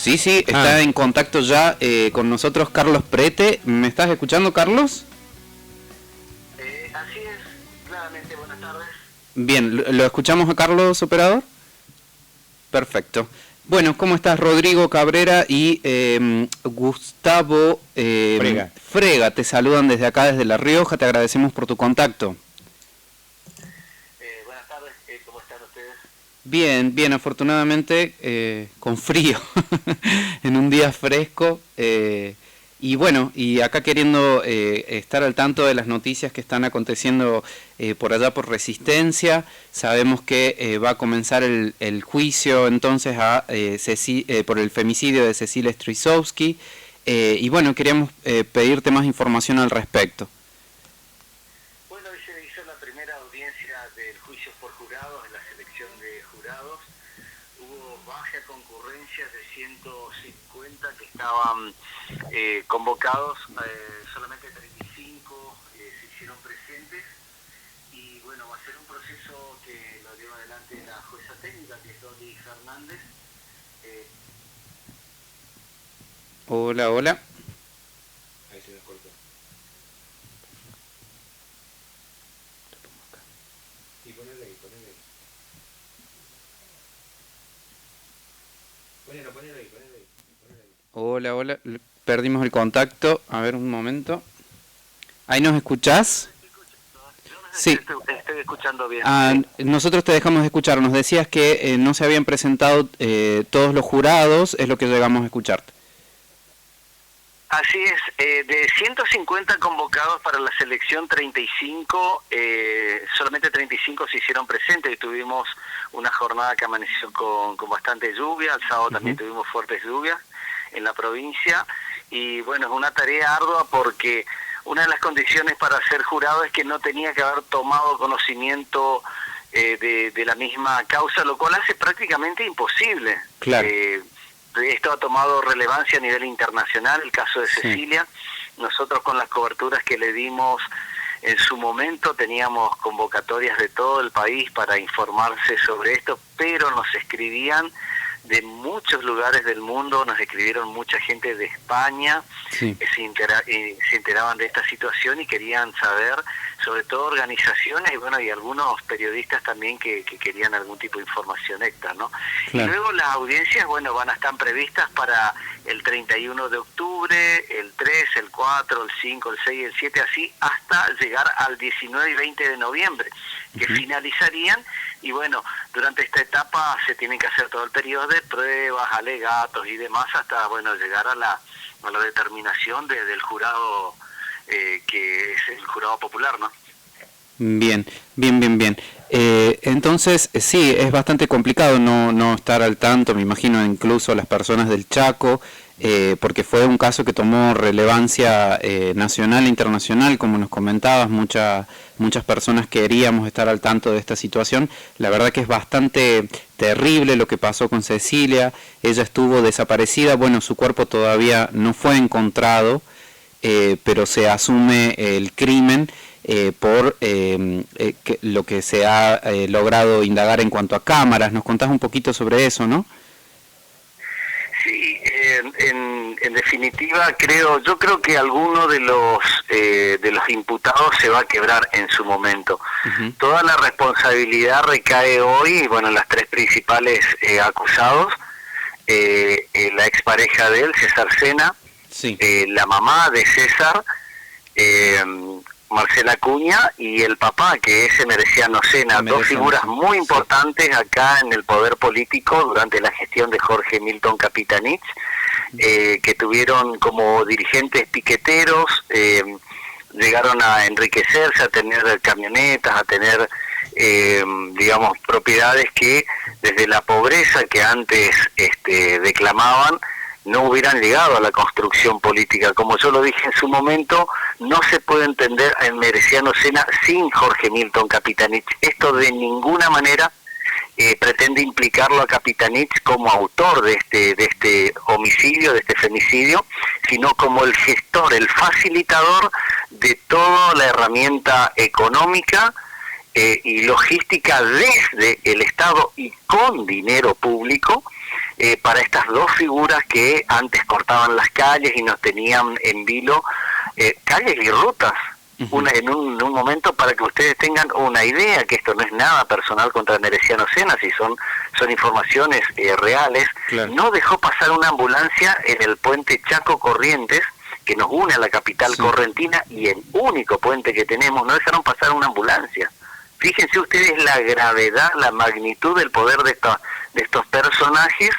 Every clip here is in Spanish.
Sí, sí, está en contacto ya con nosotros Carlos Prete. ¿Me estás escuchando, Carlos? Así es, claramente, buenas tardes. Bien, ¿lo escuchamos a Carlos, operador? Perfecto. Bueno, ¿cómo estás? Rodrigo Cabrera y Gustavo Frega te saludan desde acá, desde La Rioja. Te agradecemos por tu contacto. Buenas tardes, ¿cómo están ustedes? Bien, bien, afortunadamente con frío, en un día fresco. Y bueno, y acá queriendo estar al tanto de las noticias que están aconteciendo por allá por Resistencia. Sabemos que va a comenzar el juicio entonces por el femicidio de Cecilia Strisowski. Y bueno, queríamos pedirte más información al respecto. Bueno, hoy se hizo la primera audiencia del juicio por jurados, en la selección de jurados. Hubo baja concurrencia de 150 que estaban convocados, solamente 35 se hicieron presentes, y bueno, va a ser un proceso que lo lleva adelante la jueza técnica, que es Dolly Fernández. Hola, hola. Ahí se nos cortó. Y ponele ahí. Ponele ahí. Hola, hola. Perdimos el contacto. A ver, un momento. ¿Ahí nos escuchás? Sí. Estoy escuchando bien. Nosotros te dejamos de escuchar. Nos decías que no se habían presentado todos los jurados, es lo que llegamos a escucharte. Así es, de 150 convocados para la selección, 35, solamente 35 se hicieron presentes, y tuvimos una jornada que amaneció con bastante lluvia. El sábado también tuvimos fuertes lluvias en la provincia, y bueno, es una tarea ardua porque una de las condiciones para ser jurado es que no tenía que haber tomado conocimiento de la misma causa, lo cual hace prácticamente imposible. Claro. Esto ha tomado relevancia a nivel internacional, el caso de Cecilia. Sí. Nosotros, con las coberturas que le dimos en su momento, teníamos convocatorias de todo el país para informarse sobre esto, pero nos escribían de muchos lugares del mundo, nos escribieron mucha gente de España, sí. Se enteraban de esta situación y querían saber, sobre todo organizaciones y bueno, y algunos periodistas también que querían algún tipo de información extra, ¿no? Claro. Y luego las audiencias, bueno, van a estar previstas para el 31 de octubre, el 3, el 4, el 5, el 6, el 7, así hasta llegar al 19 y 20 de noviembre, que finalizarían. Y bueno, durante esta etapa se tienen que hacer todo el periodo de pruebas, alegatos y demás, hasta bueno, llegar a la determinación del jurado, que es el jurado popular, ¿no? Bien. Entonces, sí, es bastante complicado no estar al tanto, me imagino, incluso las personas del Chaco, porque fue un caso que tomó relevancia nacional e internacional, como nos comentabas. Muchas personas queríamos estar al tanto de esta situación. La verdad que es bastante terrible lo que pasó con Cecilia. Ella estuvo desaparecida, bueno, su cuerpo todavía no fue encontrado, pero se asume el crimen por lo que se ha logrado indagar en cuanto a cámaras. Nos contás un poquito sobre eso, ¿no? Sí, en definitiva yo creo que alguno de los imputados se va a quebrar en su momento. Toda la responsabilidad recae hoy, bueno, en las tres principales acusados, la expareja de él, César Sena, sí. La mamá de César, Marcela Acuña, y el papá, que es Emereciano Sena, dos figuras muy importantes acá en el poder político durante la gestión de Jorge Milton Capitanich, que tuvieron como dirigentes piqueteros, llegaron a enriquecerse, a tener camionetas, a tener digamos, propiedades que desde la pobreza que antes declamaban, no hubieran llegado a la construcción política. Como yo lo dije en su momento, no se puede entender a Emereciano Sena sin Jorge Milton Capitanich. Esto de ninguna manera pretende implicarlo a Capitanich como autor de este homicidio, de este femicidio, sino como el gestor, el facilitador de toda la herramienta económica y logística desde el Estado y con dinero público para estas dos figuras que antes cortaban las calles y nos tenían en vilo, calles y rutas. En un momento, para que ustedes tengan una idea, que esto no es nada personal contra Mereciano Sena, si son informaciones reales, claro. No dejó pasar una ambulancia en el puente Chaco Corrientes, que nos une a la capital correntina, y el único puente que tenemos, no dejaron pasar una ambulancia. Fíjense ustedes la gravedad, la magnitud del poder de estos personajes,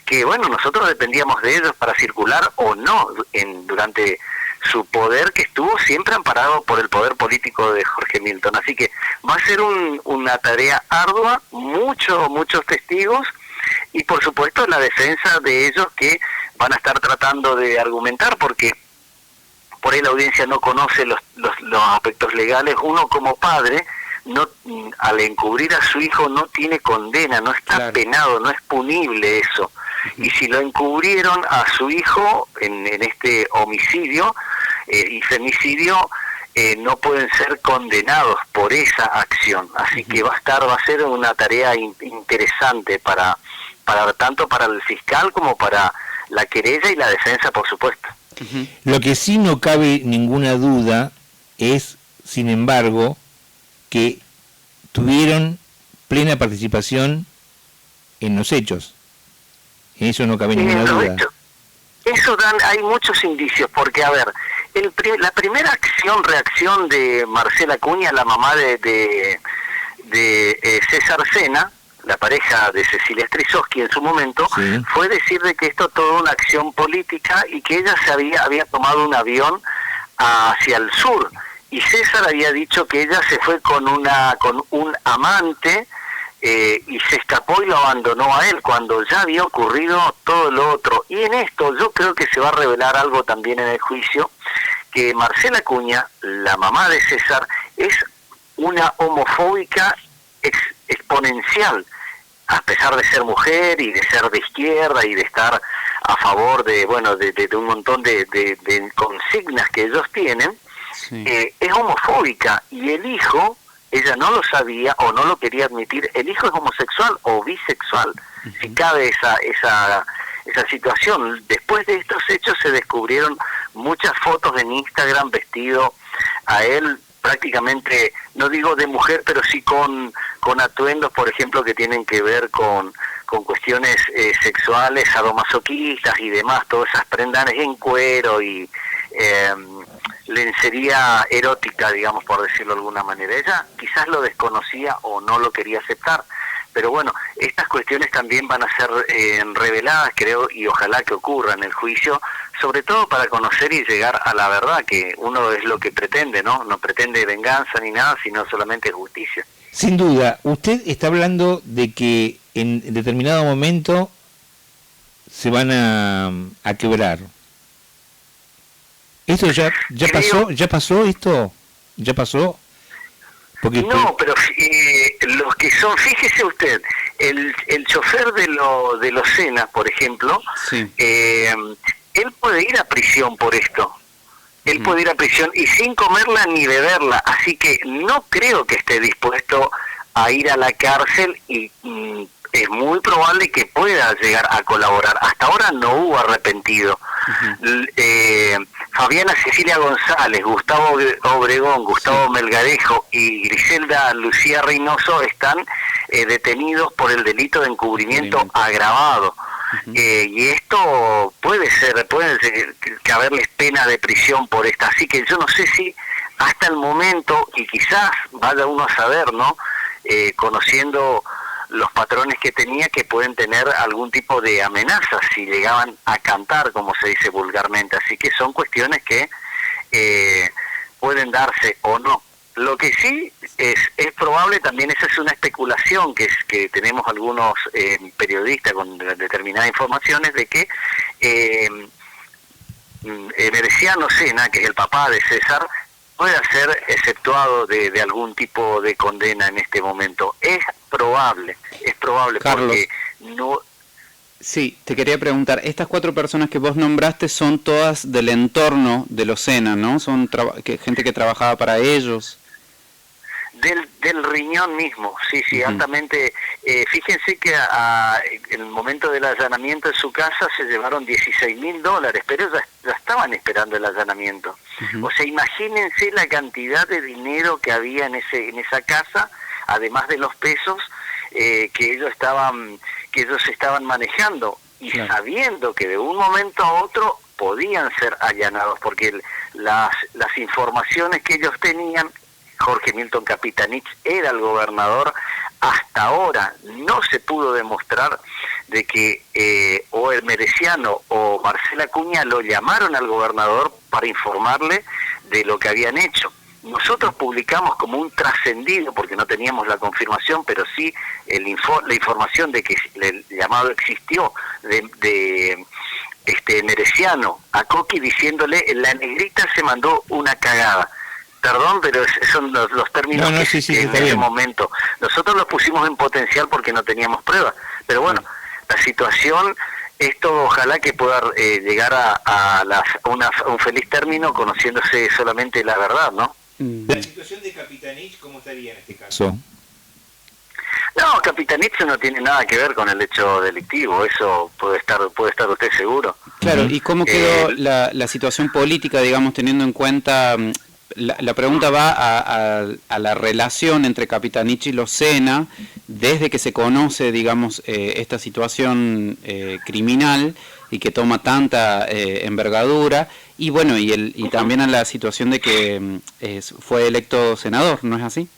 que bueno, nosotros dependíamos de ellos para circular o no durante su poder, que estuvo siempre amparado por el poder político de Jorge Milton. Así que va a ser una tarea ardua, muchos testigos, y por supuesto la defensa de ellos, que van a estar tratando de argumentar, porque por ahí la audiencia no conoce los aspectos legales. Uno como padre, no, al encubrir a su hijo, no tiene condena, no está penado, no es punible eso. Y si lo encubrieron a su hijo en este homicidio y femicidio, no pueden ser condenados por esa acción. Así que va a ser una tarea interesante para tanto para el fiscal como para la querella y la defensa, por supuesto. Lo que sí no cabe ninguna duda es, sin embargo, que tuvieron plena participación en los hechos. En eso no cabe ninguna duda. Eso hay muchos indicios, porque, a ver, la primera reacción de Marcela Acuña, la mamá de César Sena, la pareja de Cecilia Strisowski en su momento, fue decir de que esto es toda una acción política y que ella había tomado un avión hacia el sur, y César había dicho que ella se fue con un amante y se escapó y lo abandonó a él, cuando ya había ocurrido todo lo otro. Y en esto yo creo que se va a revelar algo también en el juicio, que Marcela Acuña, la mamá de César, es una homofóbica exponencial, a pesar de ser mujer y de ser de izquierda y de estar a favor de un montón de consignas que ellos tienen. Es homofóbica, y el hijo, ella no lo sabía o no lo quería admitir, el hijo es homosexual o bisexual, si cabe esa situación. Después de estos hechos se descubrieron muchas fotos en Instagram vestido a él prácticamente, no digo de mujer, pero sí con atuendos, por ejemplo, que tienen que ver con cuestiones sexuales, sadomasoquistas y demás, todas esas prendas en cuero y lencería erótica, digamos, por decirlo de alguna manera. Ella quizás lo desconocía o no lo quería aceptar, pero bueno, estas cuestiones también van a ser reveladas, creo, y ojalá que ocurra en el juicio, sobre todo para conocer y llegar a la verdad, que uno es lo que pretende, ¿no? No pretende venganza ni nada, sino solamente justicia. Sin duda, usted está hablando de que en determinado momento se van a quebrar. ¿Esto ya pasó? ¿Ya pasó esto? ¿Ya pasó? Porque no, pero los que son, fíjese usted, el chofer de los Sena, por ejemplo, él puede ir a prisión por esto. Él puede ir a prisión y sin comerla ni beberla, así que no creo que esté dispuesto a ir a la cárcel, y es muy probable que pueda llegar a colaborar. Hasta ahora no hubo arrepentido. Fabiana Cecilia González, Gustavo Obregón, Gustavo Melgarejo y Griselda Lucía Reynoso están detenidos por el delito de encubrimiento agravado. Y esto puede caberles pena de prisión por esta. Así que yo no sé si hasta el momento, y quizás vaya uno a saber, ¿no? Conociendo los patrones que tenía, que pueden tener algún tipo de amenazas si llegaban a cantar, como se dice vulgarmente. Así que son cuestiones que pueden darse o no. Lo que sí es probable, también esa es una especulación que tenemos algunos periodistas con determinadas informaciones, de que Mereciano Sena, que es el papá de César, pueda ser exceptuado de algún tipo de condena en este momento. Es probable Carlos, porque no... Sí, te quería preguntar, estas 4 personas que vos nombraste son todas del entorno de los Sena, ¿no? Son gente que trabajaba para ellos. Del riñón mismo, sí, altamente. Fíjense que en el momento del allanamiento en su casa se llevaron $16.000, pero ya estaban esperando el allanamiento. O sea, imagínense la cantidad de dinero que había en esa casa, además de los pesos que ellos estaban manejando, y sabiendo que de un momento a otro podían ser allanados, porque las informaciones que ellos tenían, Jorge Milton Capitanich era el gobernador, hasta ahora no se pudo demostrar de que o el Mereciano o Marcela Acuña lo llamaron al gobernador para informarle de lo que habían hecho. Nosotros publicamos como un trascendido, porque no teníamos la confirmación, pero sí la información de que el llamado existió de Mereciano a Coqui, diciéndole: la negrita se mandó una cagada. Perdón, pero son los términos que en ese momento. Nosotros los pusimos en potencial porque no teníamos pruebas. Pero bueno, la situación, esto ojalá que pueda llegar a un feliz término, conociéndose solamente la verdad, ¿no? La situación de Capitanich, ¿cómo estaría en este caso? No, Capitanich no tiene nada que ver con el hecho delictivo, eso puede estar usted seguro. Claro, ¿y cómo quedó la situación política, digamos, teniendo en cuenta... La pregunta va a la relación entre Capitanich y Locena desde que se conoce, digamos, esta situación criminal y que toma tanta envergadura, y bueno, y también a la situación de que fue electo senador, ¿no es así?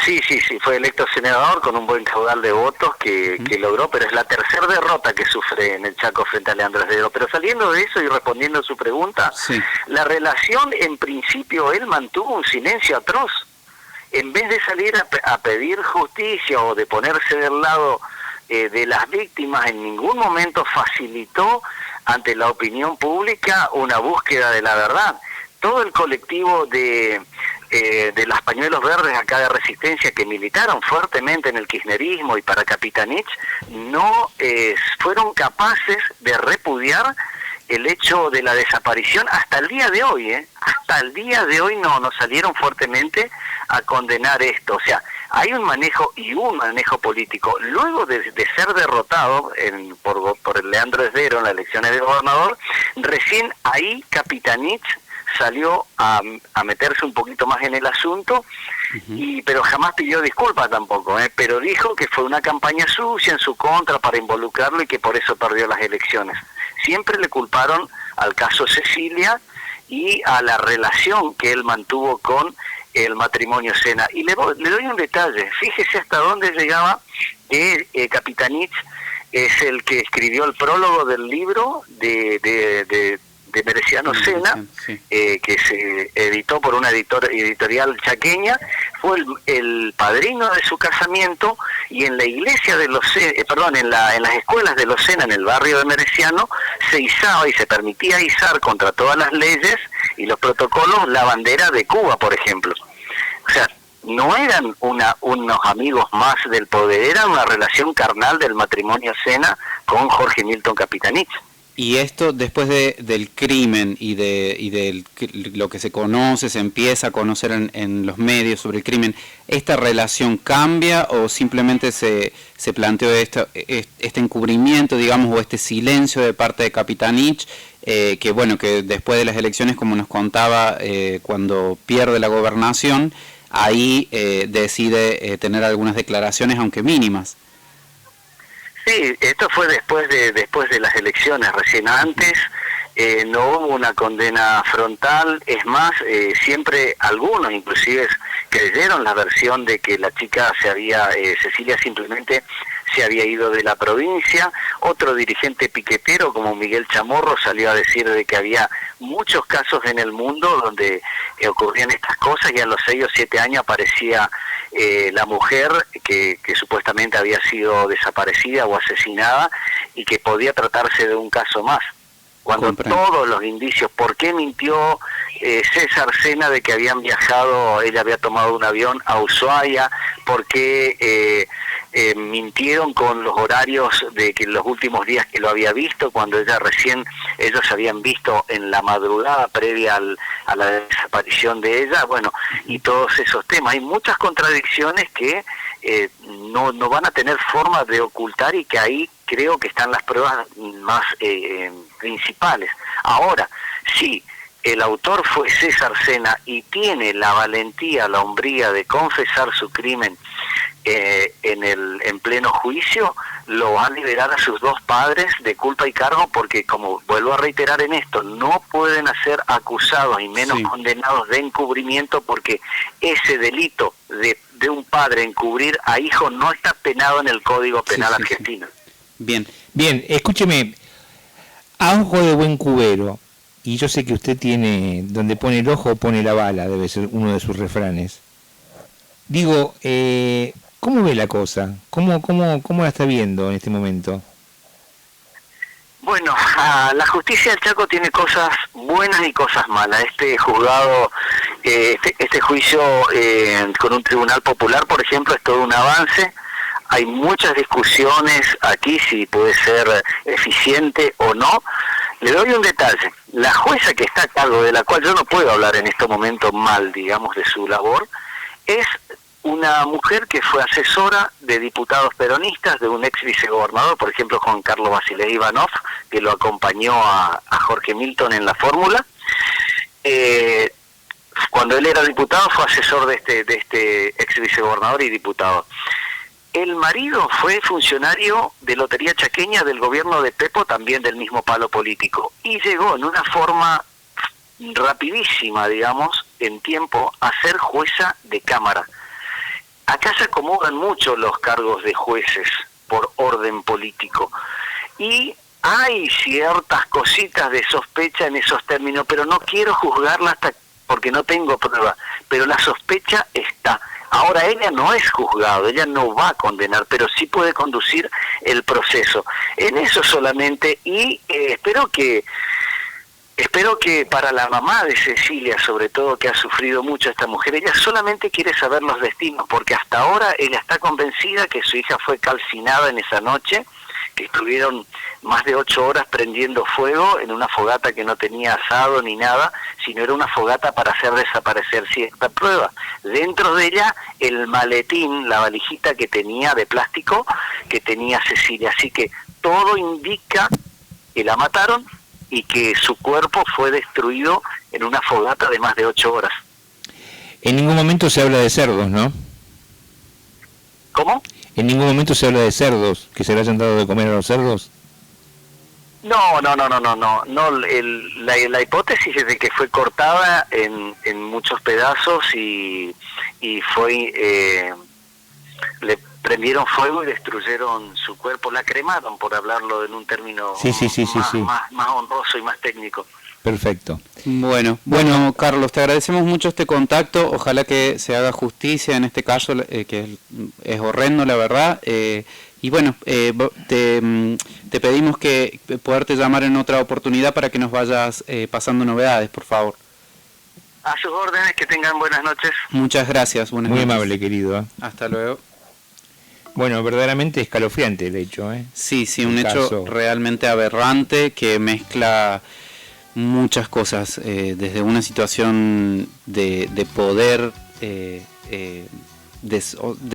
Sí, fue electo senador con un buen caudal de votos que logró, pero es la tercera derrota que sufre en el Chaco frente a Leandro Esdero. Pero saliendo de eso y respondiendo a su pregunta, la relación, en principio, él mantuvo un silencio atroz. En vez de salir a pedir justicia o de ponerse del lado de las víctimas, en ningún momento facilitó ante la opinión pública una búsqueda de la verdad. Todo el colectivo de los pañuelos verdes acá de Resistencia, que militaron fuertemente en el kirchnerismo y para Capitanich, no fueron capaces de repudiar el hecho de la desaparición hasta el día de hoy. Hasta el día de hoy no salieron fuertemente a condenar esto. O sea, hay un manejo político. Luego de ser derrotado por el Leandro Esdero en las elecciones de gobernador, recién ahí Capitanich salió a meterse un poquito más en el asunto, pero jamás pidió disculpas tampoco, pero dijo que fue una campaña sucia en su contra para involucrarlo y que por eso perdió las elecciones. Siempre le culparon al caso Cecilia y a la relación que él mantuvo con el matrimonio Sena. Y le doy un detalle, fíjese hasta dónde llegaba Capitanich, es el que escribió el prólogo del libro de Mereciano Sena, que se editó por una editorial chaqueña. Fue el padrino de su casamiento, y en la iglesia de en las escuelas de Locena, en el barrio de Mereciano, se izaba y se permitía izar contra todas las leyes y los protocolos la bandera de Cuba, por ejemplo. O sea, no eran unos amigos más del poder, era una relación carnal del matrimonio Sena con Jorge Milton Capitanich. Y esto, después del crimen y de lo que se conoce, se empieza a conocer en los medios sobre el crimen, ¿esta relación cambia o simplemente se planteó este encubrimiento, digamos, o este silencio de parte de Capitanich, que después de las elecciones, como nos contaba, cuando pierde la gobernación, ahí decide tener algunas declaraciones, aunque mínimas? Sí, esto fue después de las elecciones, recién antes no hubo una condena frontal. Es más, siempre algunos inclusive creyeron la versión de que la chica Cecilia simplemente se había ido de la provincia. Otro dirigente piquetero como Miguel Chamorro salió a decir de que había muchos casos en el mundo donde ocurrían estas cosas, y a los 6 o 7 años aparecía la mujer que supuestamente había sido desaparecida o asesinada, y que podía tratarse de un caso más. Cuando todos los indicios, ¿por qué mintió César Sena de que habían viajado, ella había tomado un avión a Ushuaia, porque mintieron con los horarios de que los últimos días que lo había visto, cuando ellos se habían visto en la madrugada previa a la desaparición de ella, bueno, y todos esos temas. Hay muchas contradicciones que no van a tener forma de ocultar, y que ahí creo que están las pruebas más principales. Ahora, sí, el autor fue César Sena y tiene la valentía, la hombría de confesar su crimen en pleno juicio, lo va a liberar a sus dos padres de culpa y cargo, porque, como vuelvo a reiterar en esto, no pueden ser acusados y menos condenados de encubrimiento, porque ese delito de un padre encubrir a hijo no está penado en el Código Penal argentino. Bien, escúcheme, a ojo de buen cubero, y yo sé que usted tiene, donde pone el ojo pone la bala, debe ser uno de sus refranes. Digo, ¿cómo ve la cosa? ¿Cómo la está viendo en este momento? Bueno, la justicia del Chaco tiene cosas buenas y cosas malas. Este juzgado, este juicio con un tribunal popular, por ejemplo, es todo un avance. Hay muchas discusiones aquí si puede ser eficiente o no. Le doy un detalle. La jueza que está a cargo, de la cual yo no puedo hablar en este momento mal, digamos, de su labor, es una mujer que fue asesora de diputados peronistas, de un ex vicegobernador, por ejemplo, Juan Carlos Basilea Ivanov, que lo acompañó a Jorge Milton en la fórmula. Cuando él era diputado fue asesor de este ex vicegobernador y diputado. El marido fue funcionario de Lotería Chaqueña del gobierno de Pepo, también del mismo palo político, y llegó en una forma rapidísima, digamos, en tiempo, a ser jueza de Cámara. Acá se acomodan mucho los cargos de jueces por orden político, y hay ciertas cositas de sospecha en esos términos, pero no quiero juzgarla porque no tengo prueba, pero la sospecha está. Ahora, ella no es juzgado, ella no va a condenar, pero sí puede conducir el proceso. En eso solamente, y espero que para la mamá de Cecilia, sobre todo, que ha sufrido mucho esta mujer, ella solamente quiere saber los destinos, porque hasta ahora ella está convencida que su hija fue calcinada en esa noche, que estuvieron más de 8 horas prendiendo fuego en una fogata que no tenía asado ni nada, sino era una fogata para hacer desaparecer cierta prueba. Dentro de ella, el maletín, la valijita que tenía de plástico, que tenía Cecilia. Así que todo indica que la mataron y que su cuerpo fue destruido en una fogata de más de 8 horas. En ningún momento se habla de cerdos, ¿no? ¿Cómo? En ningún momento se habla de cerdos, que se le hayan dado de comer a los cerdos. No. La hipótesis es de que fue cortada en muchos pedazos y fue le prendieron fuego y destruyeron su cuerpo, la cremaron, por hablarlo en un término más honroso y más técnico. Perfecto. Bueno, Carlos, te agradecemos mucho este contacto. Ojalá que se haga justicia en este caso, que es horrendo, la verdad. Y bueno, te pedimos que poderte llamar en otra oportunidad para que nos vayas pasando novedades, por favor. A sus órdenes, que tengan buenas noches. Muchas gracias. Buenas noches. Muy amable, querido. Hasta luego. Bueno, verdaderamente escalofriante el hecho, ¿eh? Sí, un hecho realmente aberrante que mezcla muchas cosas, desde una situación de poder